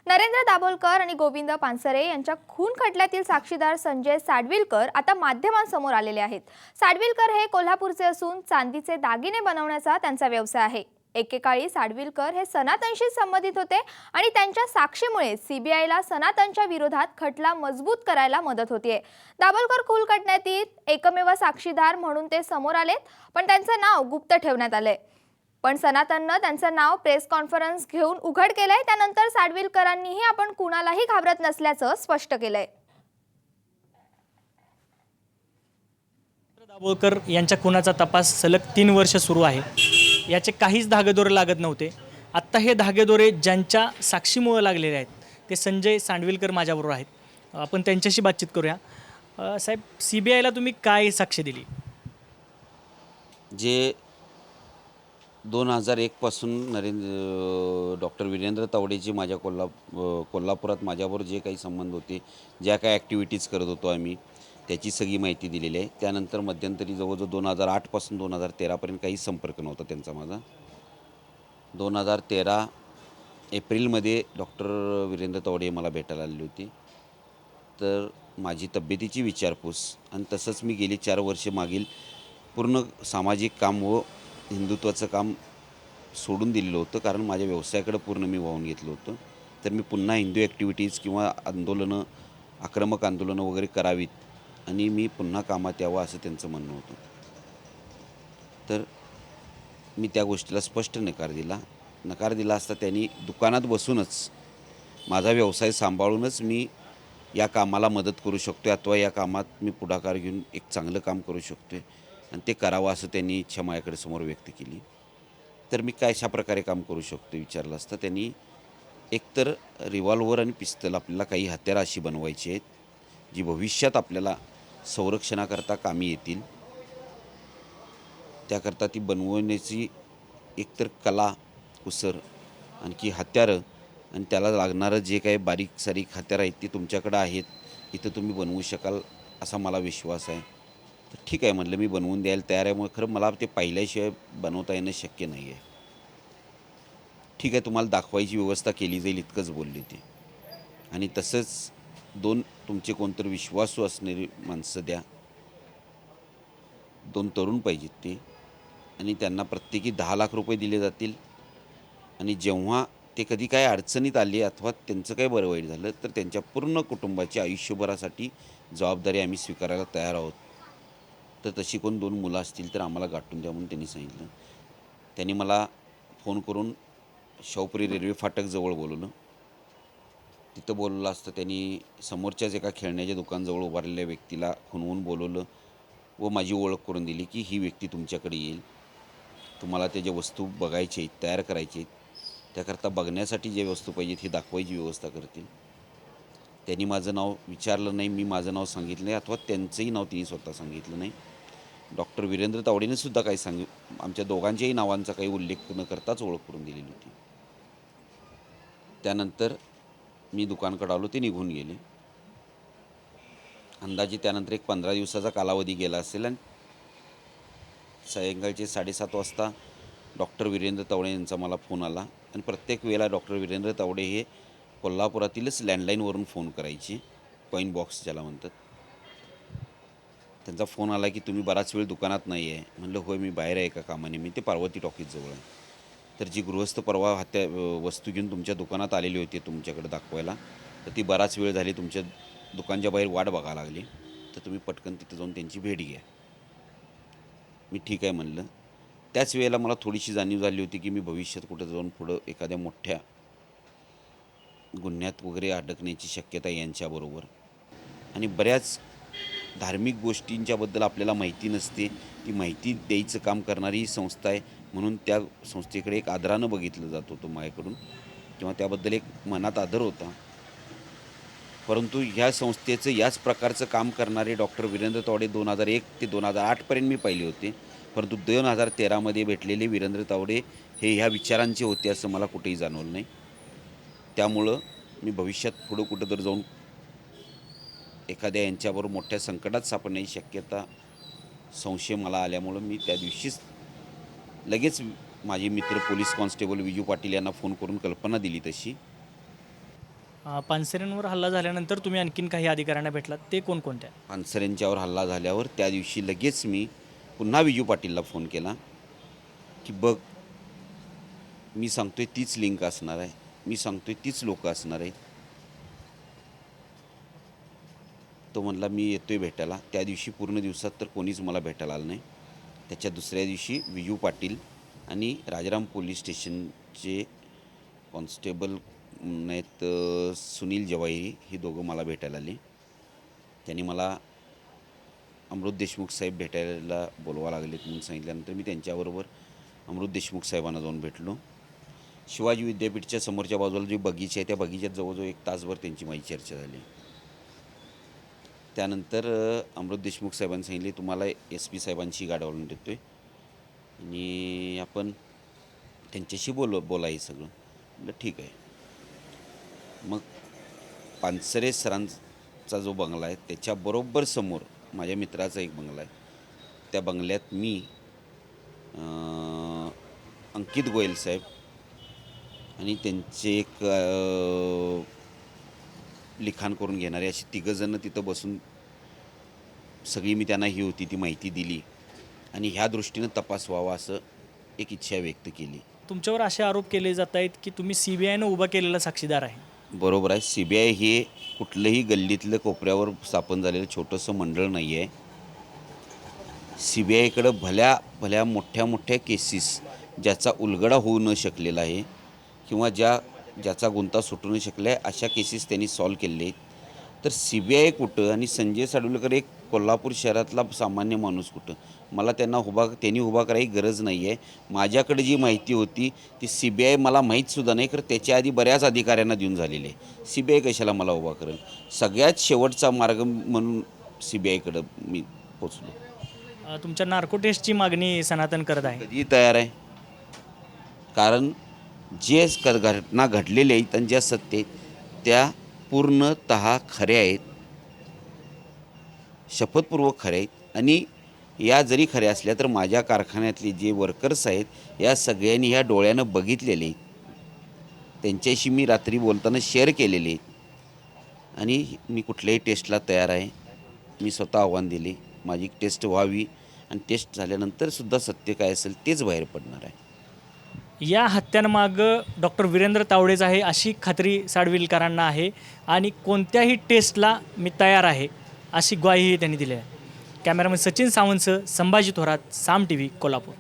नरेंद्र दाभोलकर आणि गोविंद पानसरे यांच्या खून खटल्यातील साक्षीदार संजय साडविलकर आता माध्यमांसमोर आलेले आहेत। साडविलकर हे कोल्हापूरचे असून चांदीचे दागिने बनवण्याचा त्यांचा व्यवसाय आहे। एकेकाळी साडविलकर हे सनातनशी संबंधित होते आणि त्यांच्या साक्षीमुळे सीबीआयला सनातनच्या विरोधात खटला मजबूत करायला मदत होतीये। दाभोलकर खून खटल्यातील एकमेव साक्षीदार म्हणून ते समोर आलेत, पण त्यांचं नाव गुप्त ठेवण्यात आलंय। पण सनातननं त्यांचं नाव प्रेस कॉन्फरन्स घेऊन उघड केलंय। त्यानंतर साडविलकरांनीही आपण कुणालाही घाबरत नसल्याचं स्पष्ट केलंय। दाभोलकर यांच्या खुनाचा तपास सलग 3 वर्ष सुरू आहे। याचे काहीच धागेदोरे लागत नव्हते। आत्ता हे धागेदोरे ज्यांच्या साक्षीमुळे लागलेले आहेत ते संजय सांडविलकर माझ्याबरोबर आहेत। आपण त्यांच्याशी बातचीत करूया। साहेब, सीबीआयला तुम्ही काय साक्ष दिली? जे 2001 पासून डॉक्टर वीरेंद्र तावडेचे माझ्या कोल्हापुरात माझ्याबरोबर जे काही संबंध होते, ज्या काही ॲक्टिव्हिटीज करत होतो आम्ही, त्याची सगळी माहिती दिलेली आहे। त्यानंतर मध्यंतरी जवळजवळ 2008 पासून 2013पर्यंत काही संपर्क नव्हता त्यांचा माझा। 2013 एप्रिलमध्ये डॉक्टर वीरेंद्र तावडे मला भेटायला आलेली होती। तर माझी तब्येतीची विचारपूस आणि तसंच मी गेली 4 वर्ष मागील पूर्ण सामाजिक काम व हिंदुत्वाचं काम सोडून दिलेलं होतं, कारण माझ्या व्यवसायाकडे पूर्ण मी वाहून घेतलं होतं। तर मी पुन्हा हिंदू ॲक्टिव्हिटीज किंवा आंदोलनं, आक्रमक आंदोलनं वगैरे करावीत आणि मी पुन्हा कामात यावं असं त्यांचं म्हणणं होतं। तर मी त्या गोष्टीला स्पष्ट नकार दिला असता त्यांनी दुकानात बसूनच माझा व्यवसाय सांभाळूनच मी या कामाला मदत करू शकतो अथवा या कामात मी पुढाकार घेऊन एक चांगलं काम करू शकतो आणि ते करावं असं त्यांनी इच्छा माझ्याकडे समोर व्यक्त केली। तर मी काय अशा प्रकारे काम करू शकतो विचारलं असतं त्यांनी। एकतर रिव्हॉल्वर आणि पिस्तल आपल्याला काही हत्यारं अशी बनवायची आहेत जी भविष्यात आपल्याला संरक्षणाकरता कामी येतील। त्याकरता ती बनवण्याची एकतर कला, कुसर, आणखी हत्यारं आणि त्याला लागणारं जे काही बारीक सारीक हत्यारं आहेत ती तुमच्याकडं आहेत, इथं तुम्ही बनवू शकाल असा मला विश्वास आहे। तर ठीक आहे म्हटलं, मी बनवून द्यायला तयार आहे। मग खरं मला ते पाहिल्याशिवाय बनवता येणं शक्य नाही आहे। ठीक आहे, तुम्हाला दाखवायची व्यवस्था केली जाईल इतकंच बोलले ते। आणि तसंच 2 तुमचे कोणतरी विश्वासू असणारी माणसं द्या, 2 तरुण पाहिजेत ते, आणि त्यांना प्रत्येकी 10 लाख रुपये दिले जातील। आणि जेव्हा ते कधी काय अडचणीत आले अथवा त्यांचं काही बरं वाईट झालं तर त्यांच्या पूर्ण कुटुंबाची आयुष्यभरासाठी जबाबदारी आम्ही स्वीकारायला तयार आहोत। तर तशी कोण 2 मुलं असतील तर आम्हाला गाठून द्या म्हणून त्यांनी सांगितलं। त्यांनी मला फोन करून शाहूपुरी रेल्वे फाटकजवळ बोलवलं। तिथं बोलवलं असतं त्यांनी समोरच्याच एका खेळण्याच्या दुकानाजवळ उभारलेल्या व्यक्तीला खुणवून बोलवलं व माझी ओळख करून दिली की ही व्यक्ती तुमच्याकडे येईल, तुम्हाला त्याच्या वस्तू बघायच्या आहेत, तयार करायचे आहेत, त्याकरता बघण्यासाठी जे वस्तू पाहिजेत हे दाखवायची व्यवस्था करतील। त्यांनी माझं नाव विचारलं नाही, मी माझं नाव सांगितलं नाही अथवा त्यांचंही नाव तिने स्वतः सांगितलं नाही। डॉक्टर वीरेंद्र तावडेने सुद्धा काही आमच्या दोघांच्याही नावांचा काही उल्लेख न करताच ओळख करून दिलेली होती। त्यानंतर मी दुकानकडे आलो, ते निघून गेले। अंदाजे त्यानंतर एक 15 दिवसाचा कालावधी गेला असेल आणि सायंकाळचे 7:30 वाजता डॉक्टर वीरेंद्र तावडे यांचा मला फोन आला। आणि प्रत्येक वेळेला डॉक्टर वीरेंद्र तावडे हे कोल्हापुरातीलच लँडलाईनवरून फोन करायचे, कॉईन बॉक्स ज्याला म्हणतात। त्यांचा फोन आला की तुम्ही बराच वेळ दुकानात नाही आहे। म्हणलं होय, मी बाहेर आहे एका कामानिमित्त, ते पार्वती टॉकीजवळ आहे। तर जी गृहस्थ परवा वस्तू घेऊन तुमच्या दुकानात आलेली होती तुमच्याकडे दाखवायला, तर ती बराच वेळ झाली तुमच्या दुकानच्या बाहेर वाट बघायला लागली, तर तुम्ही पटकन तिथं जाऊन त्यांची भेट घ्या। मी ठीक आहे म्हणलं। त्याच वेळेला मला थोडीशी जाणीव झाली होती की मी भविष्यात कुठं जाऊन पुढं एखाद्या मोठ्या गुन्ह्यात वगैरे अडकण्याची शक्यता यांच्याबरोबर। आणि बऱ्याच धार्मिक गोष्टींच्याबद्दल आपल्याला माहिती नसते, ती माहिती द्यायचं काम करणारी ही संस्था आहे, म्हणून त्या संस्थेकडे एक आदरानं बघितलं जात होतं माझ्याकडून, किंवा त्याबद्दल एक मनात आदर होता। परंतु ह्या संस्थेचं याच प्रकारचं काम करणारे डॉक्टर वीरेंद्र तावडे 2001 ते 2008पर्यंत मी पाहिले होते, परंतु 2013मध्ये भेटलेले वीरेंद्र तावडे हे ह्या विचारांचे होते असं मला कुठेही जाणवलं नाही। त्यामुळं मी भविष्यात पुढं कुठं जाऊन एखाद्या यांच्याबरोबर मोठ्या संकटात सापडण्याची शक्यता, संशय मला आल्यामुळं मी त्या दिवशीच लगेच माझे मित्र पोलीस कॉन्स्टेबल विजू पाटील यांना फोन करून कल्पना दिली तशी, पानसरेंवर हल्ला झाल्यानंतर तुम्ही आणखीन काही अधिकाऱ्यांना भेटलात, ते कोणकोणत्या? पानसरेंच्यावर हल्ला झाल्यावर त्या दिवशी लगेच मी पुन्हा विजू पाटीलला फोन केला की बघ, मी सांगतोय तीच लिंक असणार आहे, मी सांगतोय तीच लोक असणार आहेत. तो म्हणला मी येतोय भेटायला. त्या दिवशी पूर्ण दिवसात तर कोणीच मला भेटायला आलं नाही. त्याच्या दुसऱ्या दिवशी विजू पाटील आणि राजाराम पोलीस स्टेशनचे कॉन्स्टेबल नाहीत सुनील जवाई, ही दोघं मला भेटायला आले. त्यांनी मला अमृत देशमुख साहेब भेटायला बोलवा लागलेत म्हणून सांगितल्यानंतर मी त्यांच्याबरोबर अमृत देशमुख साहेबांना जाऊन भेटलो. शिवाजी विद्यापीठच्या समोरच्या बाजूला जी बगीचा आहे त्या बगीच्यात जवळजवळ 1 तासभर त्यांची माझी चर्चा झाली. त्यानंतर अमृत देशमुख साहेबांनी सांगितले तुम्हाला SP साहेबांची गाडावरून देतो आहे आणि आपण त्यांच्याशी बोलाय सगळं. म्हटलं ठीक आहे. मग पानसरे सरांचा जो बंगला आहे त्याच्याबरोबर समोर माझ्या मित्राचा एक बंगला आहे. त्या बंगल्यात मी अंकित गोयल साहेब आणि त्यांचे एक लिखाण करून घेणारे अशी 3 जणं तिथं बसून सगळी मी त्यांना ही होती ती माहिती दिली आणि ह्या दृष्टीनं तपास व्हावा असं एक इच्छा व्यक्त केली. तुमच्यावर असे आरोप केले जात आहेत की तुम्ही CBIनं उभा केलेला साक्षीदार आहे. बरोबर आहे. CBI हे कुठलंही गल्लीतलं कोपऱ्यावर स्थापन झालेलं छोटंसं मंडळ नाही आहे. CBIकडं भल्या मोठ्या मोठ्या केसेस ज्याचा उलगडा होऊ न शकलेला आहे किंवा ज्याचा गुंता सुटू न शकला आहे अशा केसेस त्यांनी सॉल्व केले आहेत. तर CBI कुठं आणि संजय साडुलकर एक कोल्हापूर शहरातला सामान्य माणूस कुठं? मला त्यांनी उभा करायची गरज नाही आहे. माझ्याकडे जी माहिती होती ती CBI मला माहीतसुद्धा नाही, कारण त्याच्या आधी बऱ्याच अधिकाऱ्यांना देऊन झालेली आहे. CBI कशाला मला उभा करेल? सगळ्यात शेवटचा मार्ग म्हणून CBIकडं मी पोचलो. तुमच्या नार्को टेस्टची मागणी सनातन करत आहे. कधी तयार आहे, कारण जे घटना घडलेल्या आहेत आणि ज्या सत्य आहेत त्या पूर्णतः खऱ्या आहेत, शपथपूर्वक खऱ्या आहेत. आणि या जरी खऱ्या असल्या तर माझ्या कारखान्यातले जे वर्कर्स आहेत या सगळ्यांनी ह्या डोळ्यानं बघितलेले आहेत, त्यांच्याशी मी रात्री बोलताना शेअर केलेले आहेत आणि मी कुठल्याही टेस्टला तयार आहे. मी स्वतः आव्हान दिले माझी टेस्ट व्हावी आणि टेस्ट झाल्यानंतरसुद्धा सत्य काय असेल तेच बाहेर पडणार आहे. या हत्यांमागं डॉक्टर वीरेंद्र तावडेच आहे अशी खात्री साडविलकरांना आहे आणि कोणत्याही टेस्टला मी तयार आहे अशी ग्वाहीही त्यांनी दिली आहे. कॅमेरामन सचिन सावंतसह संभाजी थोरात, साम TV, कोल्हापूर.